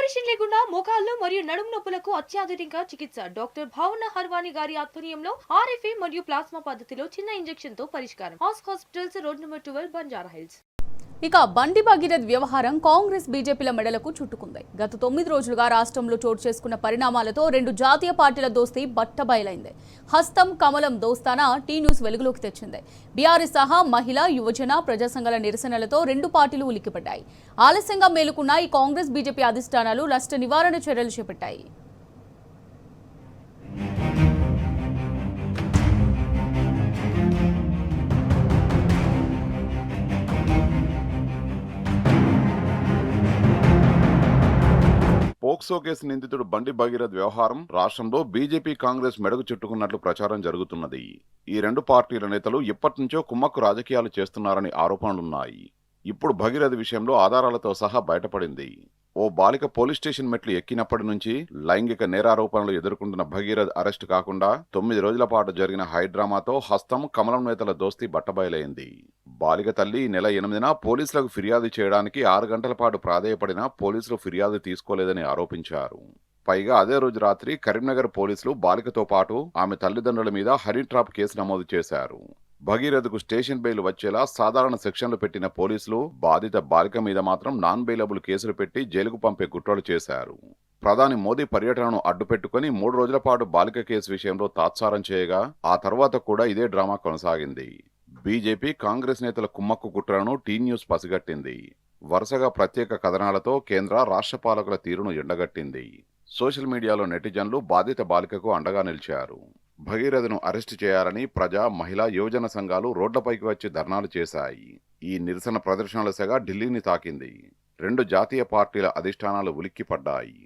Operation లేకుండా మోకాళ్లు మరియు నడుము నొప్పులకు అత్యాధునిక చికిత్స డాక్టర్ భావన హర్వాణి గారి ఆధ్వర్యంలో ఆర్ఎఫ్ఏ మరియు ప్లాస్మా పద్ధతిలో చిన్న ఇంజెక్షన్ తో పరిష్కారం. Hospitals road number 12 Banjara hills. ఇక బండి భగీరథ్ వ్యవహారం కాంగ్రెస్ బీజేపీల మెడలకు చుట్టుకుంది. గత 9 రోజులుగా రాష్ట్రంలో చోటు చేసుకున్న పరిణామాలతో రెండు జాతీయ పార్టీల దోస్తీ బట్టబయలైంది. హస్తం కమలం దోస్తానా టీ న్యూస్ వెలుగులోకి తెచ్చింది. బీఆర్ఎస్ సహా మహిళా, యువజన, ప్రజా సంఘాల నిరసనలతో రెండు పార్టీలు ఉలిక్కిపడ్డాయి. ఆలస్యంగా మేలుకున్న ఈ కాంగ్రెస్ బీజేపీ అధిష్టానాలు నష్ట నివారణ చర్యలు చేపట్టాయి. పోక్సో కేసు నిందితుడు బండి భగీరథ్ వ్యవహారం రాష్ట్రంలో బీజేపీ కాంగ్రెస్ మెడకు చుట్టుకున్నట్లు ప్రచారం జరుగుతున్నది. ఈ రెండు పార్టీల నేతలు ఇప్పటినుంచో కుమ్మక్కు రాజకీయాలు చేస్తున్నారని ఆరోపణలున్నాయి. ఇప్పుడు భగీరథ్ విషయంలో ఆధారాలతో సహా బయటపడింది. ఓ బాలిక పోలీస్ స్టేషన్ మెట్లు ఎక్కినప్పటి నుంచి లైంగిక నేరారోపణలు ఎదుర్కొంటున్న భగీరథ్ అరెస్టు కాకుండా 9 రోజుల పాటు జరిగిన హైడ్రామాతో హస్తం కమలం నేతల దోస్తీ బట్టబయలైంది. బాలిక తల్లి ఈ నెల 8న పోలీసులకు ఫిర్యాదు చేయడానికి 6 గంటల పాటు ప్రాధేయపడినా పోలీసులు ఫిర్యాదు తీసుకోలేదని ఆరోపించారు. పైగా అదే రోజు రాత్రి కరీంనగర్ పోలీసులు బాలికతో పాటు ఆమె తల్లిదండ్రుల మీద హనీ ట్రాప్ కేసు నమోదు చేశారు. భగీరథకు స్టేషన్ బెయిల్ వచ్చేలా సాధారణ సెక్షన్లు పెట్టిన పోలీసులు బాధిత బాలిక మీద మాత్రం నాన్ బెయిలబుల్ కేసులు పెట్టి జైలుకు పంపే కుట్రలు చేశారు. ప్రధాని మోదీ పర్యటనను అడ్డుపెట్టుకుని 3 రోజుల పాటు బాలిక కేసు విషయంలో తాత్సారం చేయగా ఆ తర్వాత కూడా ఇదే డ్రామా కొనసాగింది. బీజేపీ కాంగ్రెస్ నేతల కుమ్మక్కు కుట్రలను టీ న్యూస్ పసిగట్టింది. వరుసగా ప్రత్యేక కథనాలతో కేంద్ర రాష్ట్ర పాలకుల తీరును ఎండగట్టింది. సోషల్ మీడియాలో నెటిజన్లు బాధిత బాలికకు అండగా నిలిచారు. భగీరథను అరెస్టు చేయాలని ప్రజా, మహిళా, యువజన సంఘాలు రోడ్లపైకి వచ్చి ధర్నాలు చేశాయి. ఈ నిరసన ప్రదర్శనల సెగ ఢిల్లీని తాకింది. రెండు జాతీయ పార్టీల అధిష్టానాలు ఉలిక్కిపడ్డాయి.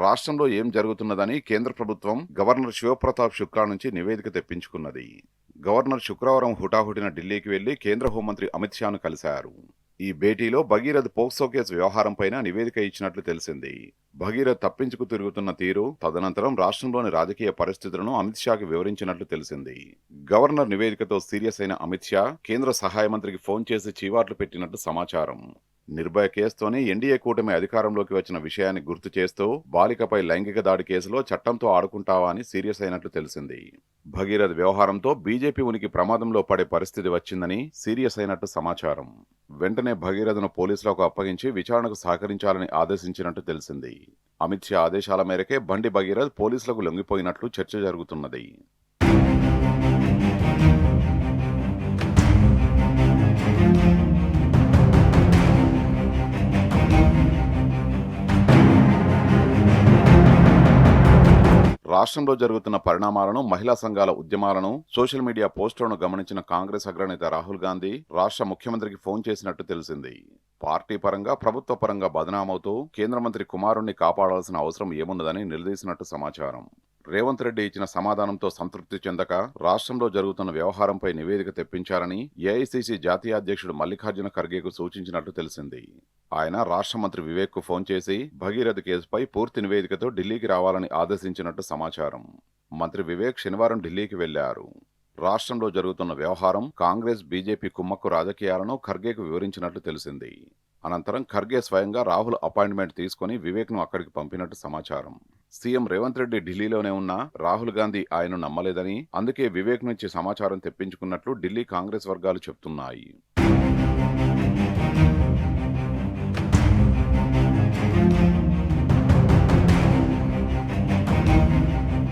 రాష్ట్రంలో ఏం జరుగుతున్నదని కేంద్ర ప్రభుత్వం గవర్నర్ శివప్రతాప్ శుక్లా నుంచి నివేదిక తెప్పించుకున్నది. గవర్నర్ శుక్రవారం హుటాహుటిన ఢిల్లీకి వెళ్లి కేంద్ర హోంమంత్రి అమిత్ షాను కలిశారు. ఈ భేటీలో భగీరథ్ పోక్సో కేసు వ్యవహారంపైన నివేదిక ఇచ్చినట్లు తెలిసింది. భగీరథ్ తప్పించుకు తిరుగుతున్న తీరు, తదనంతరం రాష్ట్రంలోని రాజకీయ పరిస్థితులను అమిత్ షాకి వివరించినట్లు తెలిసింది. గవర్నర్ నివేదికతో సీరియస్ అయిన అమిత్ షా కేంద్ర సహాయ మంత్రికి ఫోన్ చేసి చీవాట్లు పెట్టినట్టు సమాచారం. నిర్భయ కేసుతోనే ఎన్డీఏ కూటమి అధికారంలోకి వచ్చిన విషయాన్ని గుర్తు చేస్తూ బాలికపై లైంగిక దాడి కేసులో చట్టంతో ఆడుకుంటావా అని సీరియస్ అయినట్లు తెలిసింది. భగీరథ్ వ్యవహారంతో బీజేపీ ఉనికి ప్రమాదంలో పడే పరిస్థితి వచ్చిందని సీరియస్ అయినట్టు సమాచారం. వెంటనే భగీరథను పోలీసులకు అప్పగించి విచారణకు సహకరించాలని ఆదేశించినట్టు తెలిసింది. అమిత్ షా ఆదేశాల మేరకే బండి భగీరథ్ పోలీసులకు లొంగిపోయినట్లు చర్చ జరుగుతున్నది. రాష్ట్రంలో జరుగుతున్న పరిణామాలను, మహిళా సంఘాల ఉద్యమాలను, సోషల్ మీడియా పోస్టులను గమనించిన కాంగ్రెస్ అగ్రనేత రాహుల్ గాంధీ రాష్ట్ర ముఖ్యమంత్రికి ఫోన్ చేసినట్టు తెలిసింది. పార్టీ పరంగా, ప్రభుత్వ పరంగా బదనామవుతూ కేంద్ర మంత్రి కుమారుణ్ణి కాపాడాల్సిన అవసరం ఏమున్నదని నిలదీసినట్టు సమాచారం. రేవంత్ రెడ్డి ఇచ్చిన సమాధానంతో సంతృప్తి చెందక రాష్ట్రంలో జరుగుతున్న వ్యవహారంపై నివేదిక తెప్పించాలని ఏఐసీసీ జాతీయ అధ్యక్షుడు మల్లికార్జున ఖర్గేకు సూచించినట్టు తెలిసింది. ఆయన రాష్ట్ర మంత్రి వివేక్ కు ఫోన్ చేసి భగీరథ్ కేసుపై పూర్తి నివేదికతో ఢిల్లీకి రావాలని ఆదేశించినట్టు సమాచారం. మంత్రి వివేక్ శనివారం ఢిల్లీకి వెళ్లారు. రాష్ట్రంలో జరుగుతున్న వ్యవహారం, కాంగ్రెస్ బీజేపీ కుమ్మక్కు రాజకీయాలను ఖర్గేకు వివరించినట్లు తెలిసింది. అనంతరం ఖర్గే స్వయంగా రాహుల్ అపాయింట్మెంట్ తీసుకుని వివేక్ ను అక్కడికి పంపినట్టు సమాచారం. సీఎం రేవంత్ రెడ్డి ఢిల్లీలోనే ఉన్నా రాహుల్ గాంధీ ఆయన్ను నమ్మలేదని, అందుకే వివేక్ నుంచి సమాచారం తెప్పించుకున్నట్లు ఢిల్లీ కాంగ్రెస్ వర్గాలు చెబుతున్నాయి.